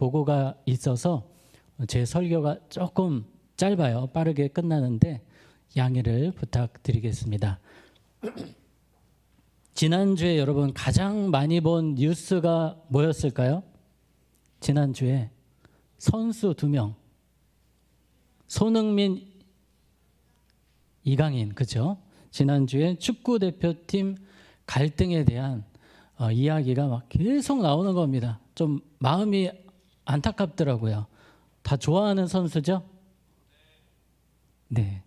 보고가 있어서 제 설교가 조금 짧아요. 빠르게 끝나는데 양해를 부탁드리겠습니다. 지난주에 여러분 가장 많이 본 뉴스가 뭐였을까요? 지난주에 선수 2명, 손흥민, 이강인, 그죠? 지난주에 축구 대표팀 갈등에 대한 이야기가 막 계속 나오는 겁니다. 좀 마음이 안타깝더라고요. 다 좋아하는 선수죠? 네.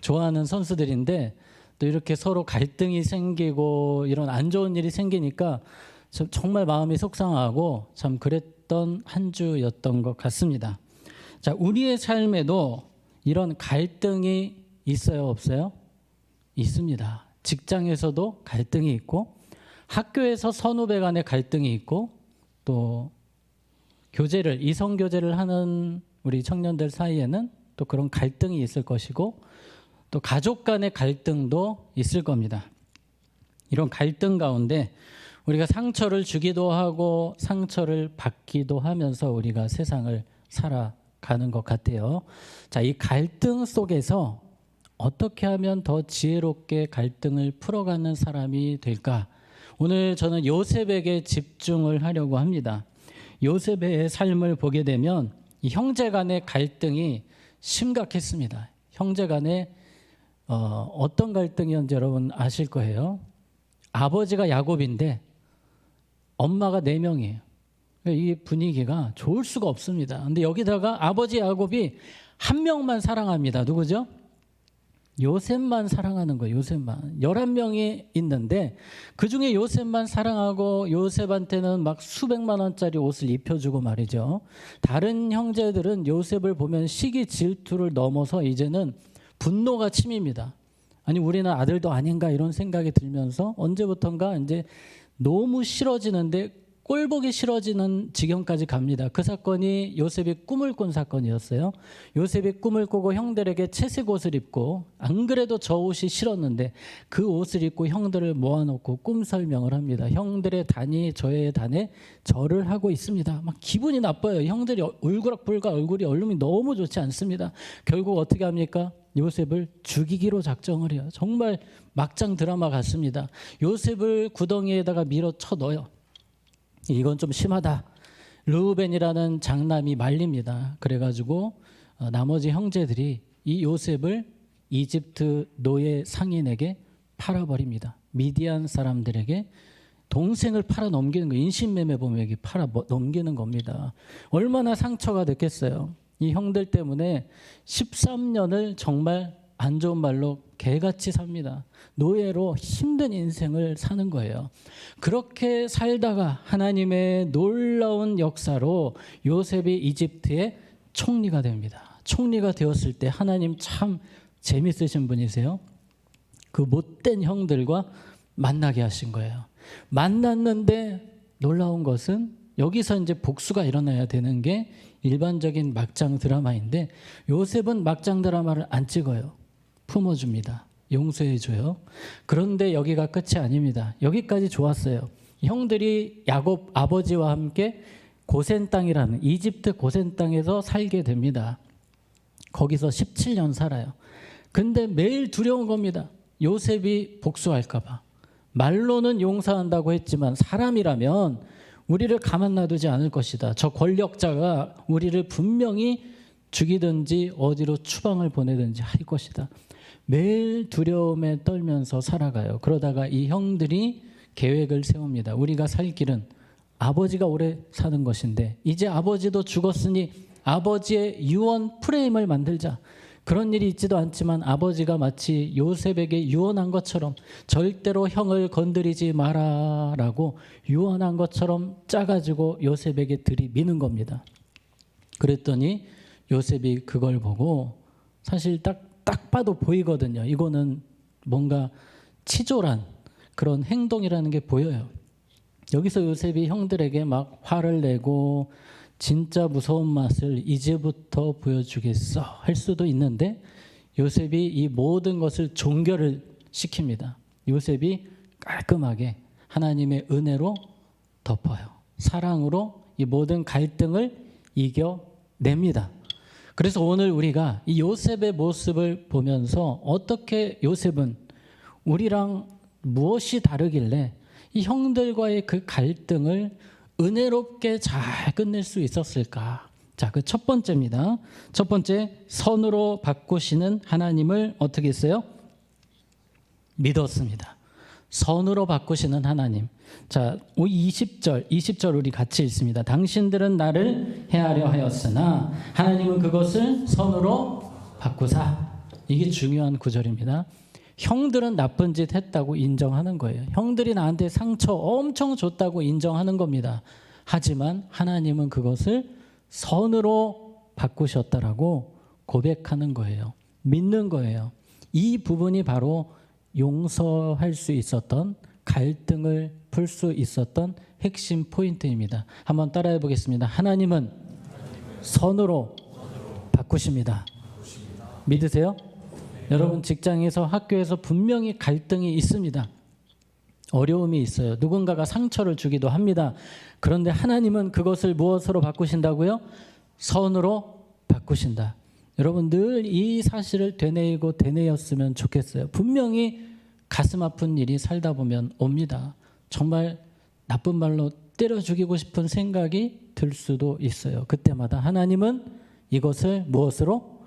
좋아하는 선수들인데 또 이렇게 서로 갈등이 생기고 이런 안 좋은 일이 생기니까 정말 마음이 속상하고 참 그랬던 한 주였던 것 같습니다. 자, 우리의 삶에도 이런 갈등이 있어요, 없어요? 있습니다. 직장에서도 갈등이 있고 학교에서 선후배 간의 갈등이 있고 또 이성 교제를 하는 우리 청년들 사이에는 또 그런 갈등이 있을 것이고 또 가족 간의 갈등도 있을 겁니다. 이런 갈등 가운데 우리가 상처를 주기도 하고 상처를 받기도 하면서 우리가 세상을 살아가는 것 같아요. 자, 이 갈등 속에서 어떻게 하면 더 지혜롭게 갈등을 풀어가는 사람이 될까? 오늘 저는 요셉에게 집중을 하려고 합니다. 요셉의 삶을 보게 되면 이 형제 간의 갈등이 심각했습니다. 형제 간에 어떤 갈등이었는지 여러분 아실 거예요. 아버지가 야곱인데 엄마가 4명이에요. 이 분위기가 좋을 수가 없습니다. 근데 여기다가 아버지 야곱이 한 명만 사랑합니다. 누구죠? 요셉만 사랑하는 거예요. 요셉만. 11명이 있는데 그중에 요셉만 사랑하고 요셉한테는 막 수백만 원짜리 옷을 입혀주고 말이죠. 다른 형제들은 요셉을 보면 시기 질투를 넘어서 이제는 분노가 침입니다. 아니 우리는 아들도 아닌가 이런 생각이 들면서 언제부턴가 이제 너무 싫어지는데 꼴보기 싫어지는 지경까지 갑니다. 그 사건이 요셉이 꿈을 꾼 사건이었어요. 요셉이 꿈을 꾸고 형들에게 채색 옷을 입고 안 그래도 저 옷이 싫었는데 그 옷을 입고 형들을 모아놓고 꿈 설명을 합니다. 형들의 단이 저의 단에 절을 하고 있습니다. 막 기분이 나빠요. 형들이 울그락불락 얼굴이 얼룩이 너무 좋지 않습니다. 결국 어떻게 합니까? 요셉을 죽이기로 작정을 해요. 정말 막장 드라마 같습니다. 요셉을 구덩이에다가 밀어 쳐 넣어요. 이건 좀 심하다. 르우벤이라는 장남이 말립니다. 그래가지고 나머지 형제들이 이 요셉을 이집트 노예 상인에게 팔아버립니다. 미디안 사람들에게 동생을 팔아 넘기는 거, 인신매매 보면 여기 팔아 넘기는 겁니다. 얼마나 상처가 됐겠어요. 이 형들 때문에 13년을 정말 안 좋은 말로 개같이 삽니다. 노예로 힘든 인생을 사는 거예요. 그렇게 살다가 하나님의 놀라운 역사로 요셉이 이집트의 총리가 됩니다. 총리가 되었을 때 하나님 참 재밌으신 분이세요. 그 못된 형들과 만나게 하신 거예요. 만났는데 놀라운 것은 여기서 이제 복수가 일어나야 되는 게 일반적인 막장 드라마인데 요셉은 막장 드라마를 안 찍어요. 품어줍니다. 용서해줘요. 그런데 여기가 끝이 아닙니다. 여기까지 좋았어요. 형들이 야곱 아버지와 함께 고센 땅이라는 이집트 고센 땅에서 살게 됩니다. 거기서 17년 살아요. 근데 매일 두려운 겁니다. 요셉이 복수할까 봐. 말로는 용서한다고 했지만 사람이라면 우리를 가만 놔두지 않을 것이다. 저 권력자가 우리를 분명히 죽이든지 어디로 추방을 보내든지 할 것이다. 매일 두려움에 떨면서 살아가요. 그러다가 이 형들이 계획을 세웁니다. 우리가 살 길은 아버지가 오래 사는 것인데 이제 아버지도 죽었으니 아버지의 유언 프레임을 만들자. 그런 일이 있지도 않지만 아버지가 마치 요셉에게 유언한 것처럼 절대로 형을 건드리지 마라라고 유언한 것처럼 짜가지고 요셉에게 들이미는 겁니다. 그랬더니 요셉이 그걸 보고 사실 딱 봐도 보이거든요. 이거는 뭔가 치졸한 그런 행동이라는 게 보여요. 여기서 요셉이 형들에게 막 화를 내고 진짜 무서운 맛을 이제부터 보여주겠어 할 수도 있는데 요셉이 이 모든 것을 종결을 시킵니다. 요셉이 깔끔하게 하나님의 은혜로 덮어요. 사랑으로 이 모든 갈등을 이겨냅니다. 그래서 오늘 우리가 이 요셉의 모습을 보면서 어떻게 요셉은 우리랑 무엇이 다르길래 이 형들과의 그 갈등을 은혜롭게 잘 끝낼 수 있었을까? 자, 그 첫 번째입니다. 첫 번째, 선으로 바꾸시는 하나님을 어떻게 했어요? 믿었습니다. 선으로 바꾸시는 하나님. 자, 20절 우리 같이 읽습니다. 당신들은 나를 해하려 하였으나 하나님은 그것을 선으로 바꾸사. 이게 중요한 구절입니다. 형들은 나쁜 짓 했다고 인정하는 거예요. 형들이 나한테 상처 엄청 줬다고 인정하는 겁니다. 하지만 하나님은 그것을 선으로 바꾸셨다라고 고백하는 거예요. 믿는 거예요. 이 부분이 바로 용서할 수 있었던, 갈등을 풀 수 있었던 핵심 포인트입니다. 한번 따라해 보겠습니다. 하나님은 선으로 바꾸십니다. 믿으세요? 여러분, 직장에서, 학교에서 분명히 갈등이 있습니다. 어려움이 있어요. 누군가가 상처를 주기도 합니다. 그런데 하나님은 그것을 무엇으로 바꾸신다고요? 선으로 바꾸신다. 여러분, 늘 이 사실을 되뇌었으면 좋겠어요. 분명히 가슴 아픈 일이 살다 보면 옵니다. 정말 나쁜 말로 때려 죽이고 싶은 생각이 들 수도 있어요. 그때마다 하나님은 이것을 무엇으로?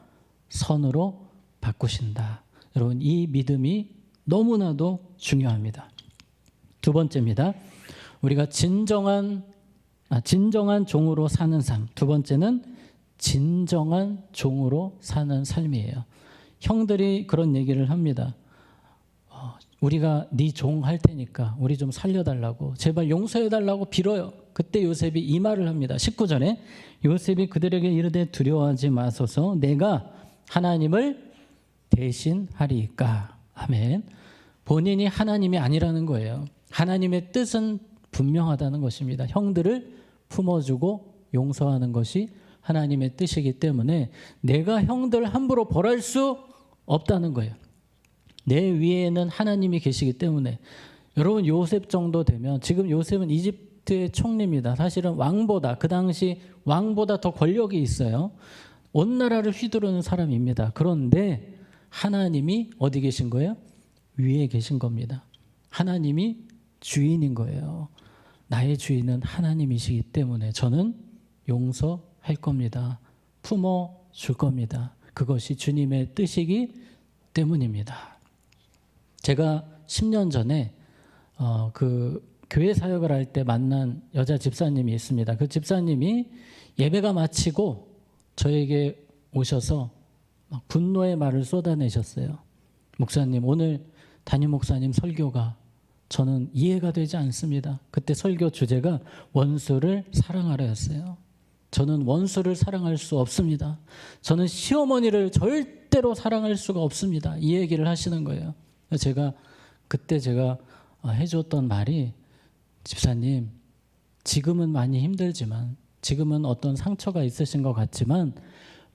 선으로 바꾸신다. 여러분, 이 믿음이 너무나도 중요합니다. 두 번째입니다. 우리가 진정한 종으로 사는 삶. 두 번째는 진정한 종으로 사는 삶이에요. 형들이 그런 얘기를 합니다. 우리가 네 종 할 테니까 우리 좀 살려달라고, 제발 용서해달라고 빌어요. 그때 요셉이 이 말을 합니다. 19절에 요셉이 그들에게 이르되 두려워하지 마소서, 내가 하나님을 대신하리이까. 아멘. 본인이 하나님이 아니라는 거예요. 하나님의 뜻은 분명하다는 것입니다. 형들을 품어주고 용서하는 것이 하나님의 뜻이기 때문에 내가 형들 함부로 벌할 수 없다는 거예요. 내 위에는 하나님이 계시기 때문에. 여러분, 요셉 정도 되면, 지금 요셉은 이집트의 총리입니다. 사실은 왕보다, 그 당시 왕보다 더 권력이 있어요. 온 나라를 휘두르는 사람입니다. 그런데 하나님이 어디 계신 거예요? 위에 계신 겁니다. 하나님이 주인인 거예요. 나의 주인은 하나님이시기 때문에 저는 용서할 겁니다. 품어줄 겁니다. 그것이 주님의 뜻이기 때문입니다. 제가 10년 전에 그 교회 사역을 할 때 만난 여자 집사님이 있습니다. 그 집사님이 예배가 마치고 저에게 오셔서 막 분노의 말을 쏟아내셨어요. 목사님, 오늘 담임 목사님 설교가 저는 이해가 되지 않습니다. 그때 설교 주제가 원수를 사랑하라였어요. 저는 원수를 사랑할 수 없습니다. 저는 시어머니를 절대로 사랑할 수가 없습니다. 이 얘기를 하시는 거예요. 그때 제가 해줬던 말이, 집사님, 지금은 많이 힘들지만, 지금은 어떤 상처가 있으신 것 같지만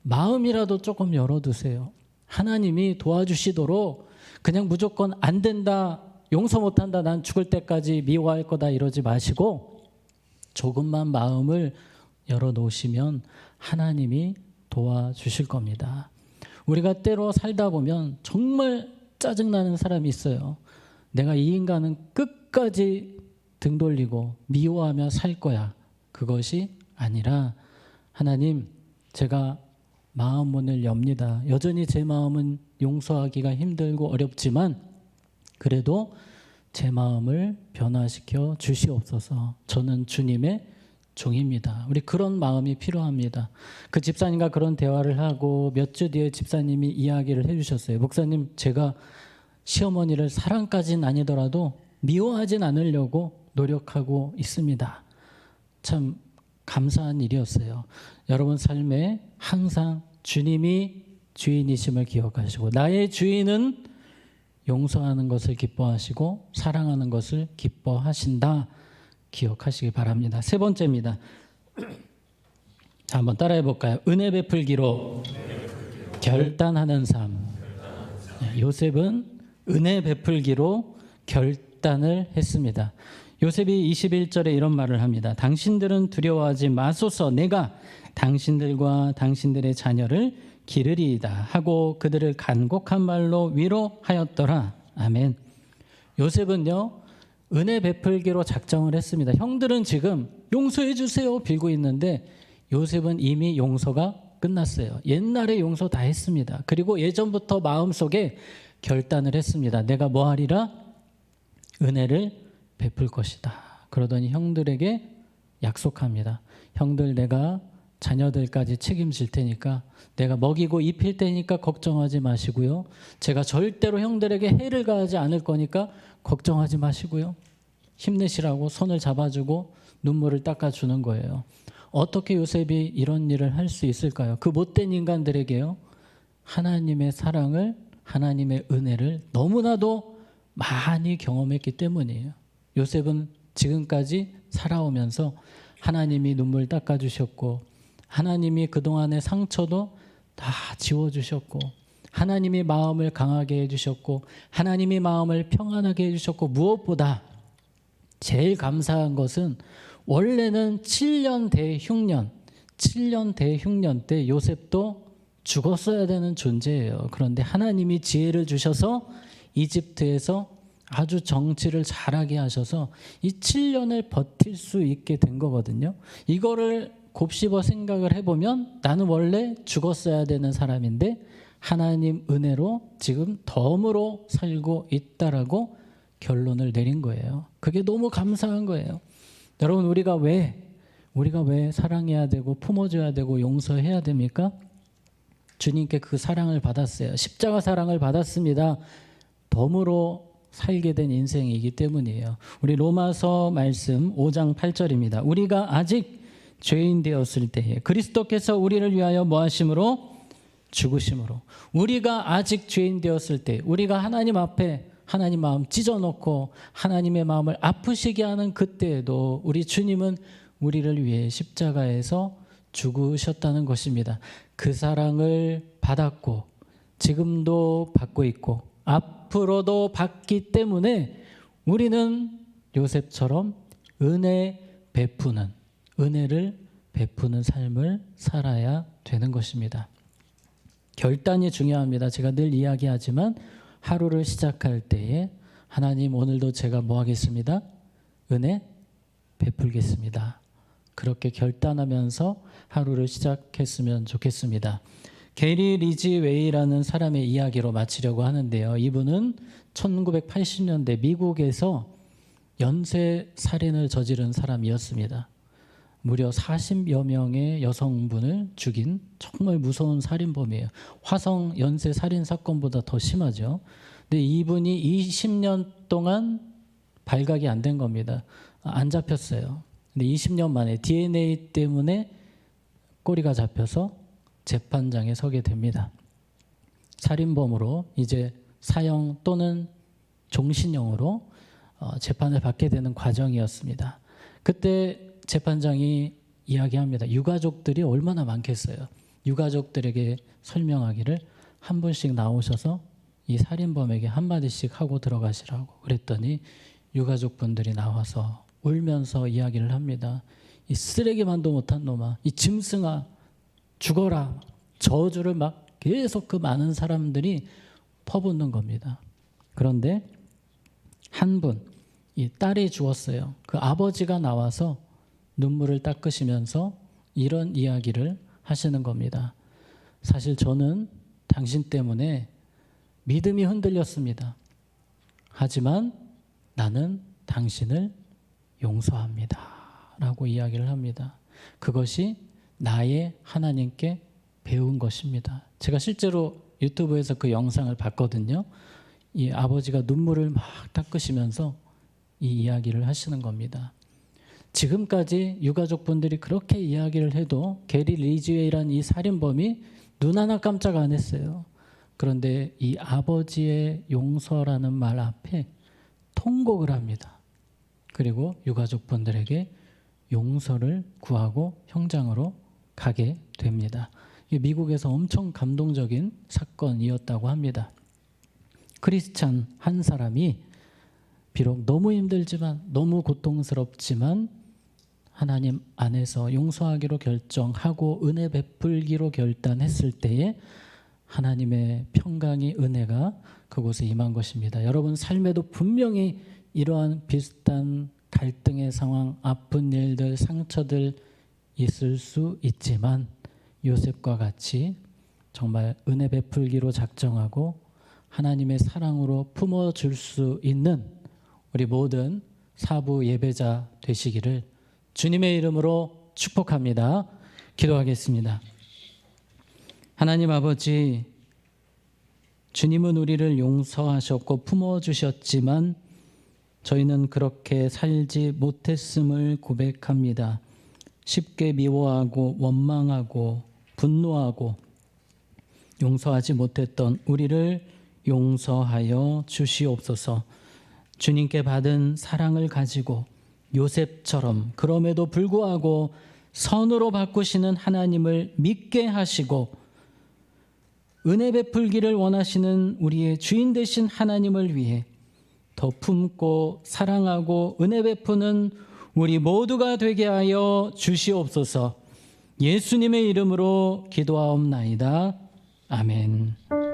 마음이라도 조금 열어두세요. 하나님이 도와주시도록 그냥 무조건 안 된다, 용서 못한다, 난 죽을 때까지 미워할 거다 이러지 마시고 조금만 마음을 열어놓으시면 하나님이 도와주실 겁니다. 우리가 때로 살다 보면 정말 짜증나는 사람이 있어요. 내가 이 인간은 끝까지 등 돌리고 미워하며 살 거야. 그것이 아니라, 하나님, 제가 마음 문을 엽니다. 여전히 제 마음은 용서하기가 힘들고 어렵지만 그래도 제 마음을 변화시켜 주시옵소서. 저는 주님의 종입니다. 우리 그런 마음이 필요합니다. 그 집사님과 그런 대화를 하고 몇 주 뒤에 집사님이 이야기를 해주셨어요. 목사님, 제가 시어머니를 사랑까지는 아니더라도 미워하진 않으려고 노력하고 있습니다. 참 감사한 일이었어요. 여러분 삶에 항상 주님이 주인이심을 기억하시고, 나의 주인은 용서하는 것을 기뻐하시고 사랑하는 것을 기뻐하신다, 기억하시기 바랍니다. 세 번째입니다. 자, 한번 따라해 볼까요? 은혜 베풀기로 결단하는 삶. 요셉은 은혜 베풀기로 결단을 했습니다. 요셉이 21절에 이런 말을 합니다. 당신들은 두려워하지 마소서. 내가 당신들과 당신들의 자녀를 기르리이다 하고 그들을 간곡한 말로 위로하였더라. 아멘. 요셉은요, 은혜 베풀기로 작정을 했습니다. 형들은 지금 용서해 주세요 빌고 있는데 요셉은 이미 용서가 끝났어요. 옛날에 용서 다 했습니다. 그리고 예전부터 마음속에 결단을 했습니다. 내가 뭐 하리라? 은혜를 베풀 것이다. 그러더니 형들에게 약속합니다. 형들, 내가 자녀들까지 책임질 테니까, 내가 먹이고 입힐 테니까 걱정하지 마시고요. 제가 절대로 형들에게 해를 가하지 않을 거니까 걱정하지 마시고요. 힘내시라고 손을 잡아주고 눈물을 닦아주는 거예요. 어떻게 요셉이 이런 일을 할 수 있을까요? 그 못된 인간들에게요, 하나님의 사랑을, 하나님의 은혜를 너무나도 많이 경험했기 때문이에요. 요셉은 지금까지 살아오면서 하나님이 눈물 닦아주셨고, 하나님이 그동안의 상처도 다 지워주셨고, 하나님이 마음을 강하게 해주셨고, 하나님이 마음을 평안하게 해주셨고, 무엇보다 제일 감사한 것은 원래는 7년 대흉년 때 요셉도 죽었어야 되는 존재예요. 그런데 하나님이 지혜를 주셔서 이집트에서 아주 정치를 잘하게 하셔서 이 7년을 버틸 수 있게 된 거거든요. 이거를 곱씹어 생각을 해보면 나는 원래 죽었어야 되는 사람인데 하나님 은혜로 지금 덤으로 살고 있다라고 결론을 내린 거예요. 그게 너무 감사한 거예요. 여러분, 우리가 왜 사랑해야 되고 품어줘야 되고 용서해야 됩니까? 주님께 그 사랑을 받았어요. 십자가 사랑을 받았습니다. 덤으로 살게 된 인생이기 때문이에요. 우리 로마서 말씀 5장 8절입니다. 우리가 아직 죄인 되었을 때에 그리스도께서 우리를 위하여 뭐 하심으로? 죽으심으로. 우리가 아직 죄인 되었을 때, 우리가 하나님 앞에 하나님 마음 찢어놓고 하나님의 마음을 아프시게 하는 그때에도 우리 주님은 우리를 위해 십자가에서 죽으셨다는 것입니다. 그 사랑을 받았고 지금도 받고 있고 앞으로도 받기 때문에 우리는 요셉처럼 은혜를 베푸는 삶을 살아야 되는 것입니다. 결단이 중요합니다. 제가 늘 이야기하지만 하루를 시작할 때에 하나님, 오늘도 제가 뭐 하겠습니다? 은혜 베풀겠습니다. 그렇게 결단하면서 하루를 시작했으면 좋겠습니다. 게리 리지웨이라는 사람의 이야기로 마치려고 하는데요. 이분은 1980년대 미국에서 연쇄 살인을 저지른 사람이었습니다. 무려 40여 명의 여성분을 죽인 정말 무서운 살인범이에요. 화성 연쇄 살인 사건보다 더 심하죠. 근데 이분이 20년 동안 발각이 안 된 겁니다. 안 잡혔어요. 근데 20년 만에 DNA 때문에 꼬리가 잡혀서 재판장에 서게 됩니다. 살인범으로 이제 사형 또는 종신형으로 재판을 받게 되는 과정이었습니다. 그때 재판장이 이야기합니다. 유가족들이 얼마나 많겠어요. 유가족들에게 설명하기를 한 분씩 나오셔서 이 살인범에게 한마디씩 하고 들어가시라고 그랬더니 유가족분들이 나와서 울면서 이야기를 합니다. 이 쓰레기만도 못한 놈아, 이 짐승아, 죽어라. 저주를 막 계속 그 많은 사람들이 퍼붓는 겁니다. 그런데 한 분, 이 딸이 죽었어요. 그 아버지가 나와서 눈물을 닦으시면서 이런 이야기를 하시는 겁니다. 사실 저는 당신 때문에 믿음이 흔들렸습니다. 하지만 나는 당신을 용서합니다. 라고 이야기를 합니다. 그것이 나의 하나님께 배운 것입니다. 제가 실제로 유튜브에서 그 영상을 봤거든요. 이 아버지가 눈물을 막 닦으시면서 이 이야기를 하시는 겁니다. 지금까지 유가족분들이 그렇게 이야기를 해도 게리 리지웨이라는 이 살인범이 눈 하나 깜짝 안 했어요. 그런데 이 아버지의 용서라는 말 앞에 통곡을 합니다. 그리고 유가족분들에게 용서를 구하고 형장으로 가게 됩니다. 미국에서 엄청 감동적인 사건이었다고 합니다. 크리스찬 한 사람이 비록 너무 힘들지만 너무 고통스럽지만 하나님 안에서 용서하기로 결정하고 은혜 베풀기로 결단했을 때에 하나님의 평강이 은혜가 그곳에 임한 것입니다. 여러분 삶에도 분명히 이러한 비슷한 갈등의 상황, 아픈 일들, 상처들 있을 수 있지만 요셉과 같이 정말 은혜 베풀기로 작정하고 하나님의 사랑으로 품어줄 수 있는 우리 모든 사부 예배자 되시기를 주님의 이름으로 축복합니다. 기도하겠습니다. 하나님 아버지, 주님은 우리를 용서하셨고 품어주셨지만 저희는 그렇게 살지 못했음을 고백합니다. 쉽게 미워하고 원망하고 분노하고 용서하지 못했던 우리를 용서하여 주시옵소서. 주님께 받은 사랑을 가지고 요셉처럼 그럼에도 불구하고 선으로 바꾸시는 하나님을 믿게 하시고 은혜 베풀기를 원하시는 우리의 주인 되신 하나님을 위해 더 품고 사랑하고 은혜 베푸는 우리 모두가 되게 하여 주시옵소서. 예수님의 이름으로 기도하옵나이다. 아멘.